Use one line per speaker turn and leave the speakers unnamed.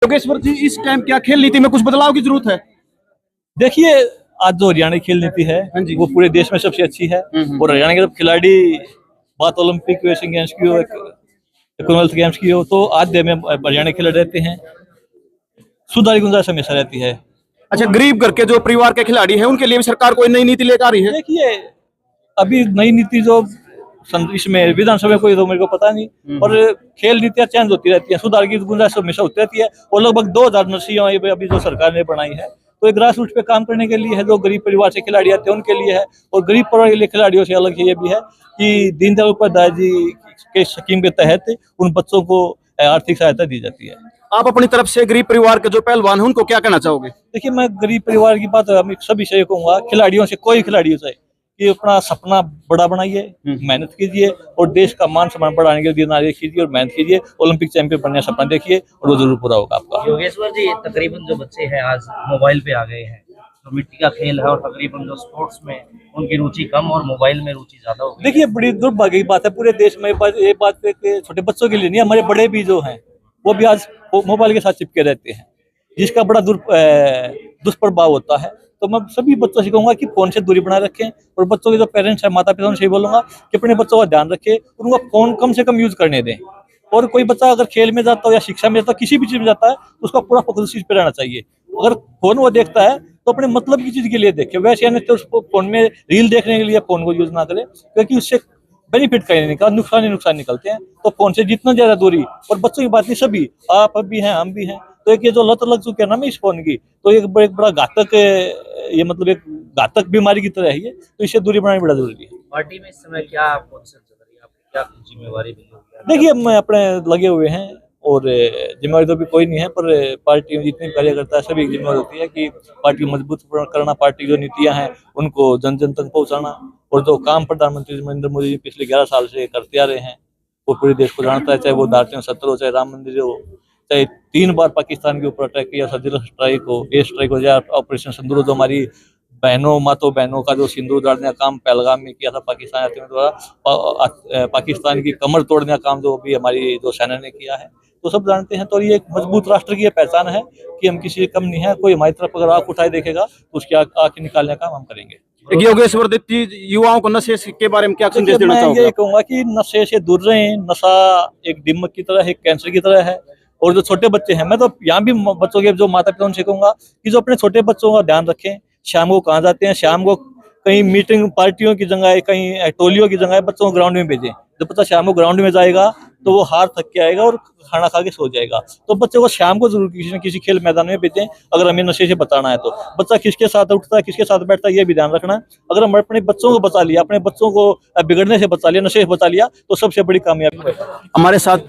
योगेश्वर जी, इस टाइम क्या खेल नीति में कुछ बदलाव की जरूरत है?
देखिए, आज जो हरियाणा की खेल नीति है वो पूरे देश में सबसे अच्छी है। और हरियाणा के जब खिलाड़ी बात ओलंपिक एशियन गेम्स की हो, कॉमनवेल्थ गेम्स की हो, तो आज में हरियाणा खिलाड़ी रहते हैं, सुधार की गुंजाइश हमेशा रहती है।
अच्छा, गरीब घर के जो परिवार के खिलाड़ी हैं उनके लिए भी सरकार कोई नई नीति लेकर आ रही है?
देखिए, अभी नई नीति जो इसमें विधानसभा को तो मेरे को पता नहीं, पर खेल नीतियां चेंज होती रहती है, सुधार की गुंजाइश हमेशा होती रहती है। और लगभग 2000 नर्सियां अभी जो सरकार ने बनाई है, तो एक ग्रास रूट पे काम करने के लिए है। जो गरीब परिवार से खिलाड़ी आते हैं उनके लिए है, और गरीब परिवार के लिए खिलाड़ियों से अलग ये भी है कि दीनदयाल उपाध्याय जी के स्कीम के तहत उन बच्चों को आर्थिक सहायता दी जाती है।
आप अपनी तरफ से गरीब परिवार के जो पहलवान हैं उनको क्या कहना चाहोगे?
देखिए, मैं गरीब परिवार की बात हम सभी से कहूंगा, खिलाड़ियों से, कोई खिलाड़ियों से, कि अपना सपना बड़ा बनाइए, मेहनत कीजिए और देश का मान सम्मान बढ़ाने के लिए नारे कीजिए और मेहनत कीजिए। ओलंपिक चैंपियन बनने का सपना देखिए और वो जरूर पूरा होगा आपका।
योगेश्वर जी, तकरीबन जो बच्चे हैं आज मोबाइल पे आ गए हैं, तो मिट्टी का खेल है और तकरीबन जो स्पोर्ट्स में उनकी रुचि कम और मोबाइल में रुचि ज्यादा हो गई।
देखिए, बड़ी दुर्भाग्य की बात है पूरे देश में। ये बात है कि छोटे बच्चों के लिए नहीं, हमारे बड़े भी जो हैं वो भी आज मोबाइल के साथ चिपके रहते हैं, जिसका बड़ा दुष्प्रभाव होता है। तो मैं सभी बच्चों से कहूंगा कि फोन से दूरी बनाए रखें, और बच्चों के जो पेरेंट्स हैं, माता पिता, उनसे बोलूंगा कि अपने बच्चों का ध्यान रखें और उनका फोन कम से कम यूज करने दें। और कोई बच्चा अगर खेल में जाता हो या शिक्षा में जाता है, किसी भी चीज में जाता है, तो उसका पूरा फोकस उस चीज पे रहना चाहिए। अगर फोन वो देखता है तो अपने मतलब की चीज के लिए देखे, वैसे यानी तो उसको फोन में रील देखने के लिए फोन को यूज ना करें, क्योंकि उससे बेनिफिट कहीं नहीं निकला, नुकसान ही नुकसान निकलते हैं। तो फोन से जितना ज्यादा दूरी, और बच्चों की बात नहीं, सभी, आप भी हैं, हम भी हैं, तो एक ये जो लत लग चुकी है ना इस फोन की, तो एक बड़ा घातक, ये मतलब एक घातक बीमारी की तरह है ये, तो इससे दूरी बनानी बड़ा जरूरी है।
पार्टी में इस समय क्या पोजीशन चल रही है, आपकी क्या जिम्मेवारी मिली हुई है?
देखिए, हम अपने लगे हुए हैं, और जिम्मेवारी तो भी कोई नहीं है, पर पार्टी में जितने कार्यकर्ता है सभी की जिम्मेवारी होती है कि पार्टी को मजबूत करना, पार्टी की जो नीतियां हैं उनको जन जन तक पहुंचाना, और जो काम प्रधानमंत्री नरेंद्र मोदी जी पिछले 11 साल से करते आ रहे हैं वो पूरे देश को जानता है। चाहे वो दार्चुन 70 हो, चाहे राम मंदिर हो, चाहे 3 बार पाकिस्तान के ऊपर अटैक किया, सर्जिकल स्ट्राइक हो, एयर स्ट्राइक हो, या ऑपरेशन सिंदूर, जो हमारी मातों बहनों का जो सिंदूर डालने का काम पहलगाम में किया था पाकिस्तान द्वारा, पाकिस्तान की कमर तोड़ने का काम जो भी हमारी जो सेना ने किया है, तो सब जानते हैं। तो ये एक मजबूत राष्ट्र की पहचान है कि हम किसी कम नहीं है। कोई हमारी तरफ अगर आंख उठाए देखेगा तो उसकी आंख निकालने का काम हम करेंगे।
योगेश्वर दत्त जी, युवाओं को नशे के बारे में क्या संदेश देना
मैं
चाहोगे?
ये कहूंगा कि नशे से दूर रहें। नशा एक दिमाग की तरह है, कैंसर की तरह है। और जो छोटे बच्चे हैं, मैं तो यहाँ भी बच्चों के जो माता पिता उनसे कहूंगा कि जो अपने छोटे बच्चों का ध्यान रखें। शाम को कहाँ जाते हैं, शाम को कहीं मीटिंग पार्टियों की जगह, कहीं टोलियों की जगह बच्चों को ग्राउंड में भेजें। जब बच्चा शाम को ग्राउंड में जाएगा तो वो हार थक के आएगा और खाना खा के सो जाएगा। तो बच्चे को शाम को जरूर किसी न किसी खेल मैदान में भेजें, अगर हमें नशे से बचाना है तो। बच्चा किसके साथ उठता है, किसके साथ बैठता है, ये भी ध्यान रखना है। अगर हम अपने बच्चों को बचा लिया, अपने बच्चों को बिगड़ने से बचा लिया, नशे से बचा लिया, तो सबसे बड़ी कामयाबी है।
हमारे साथ थे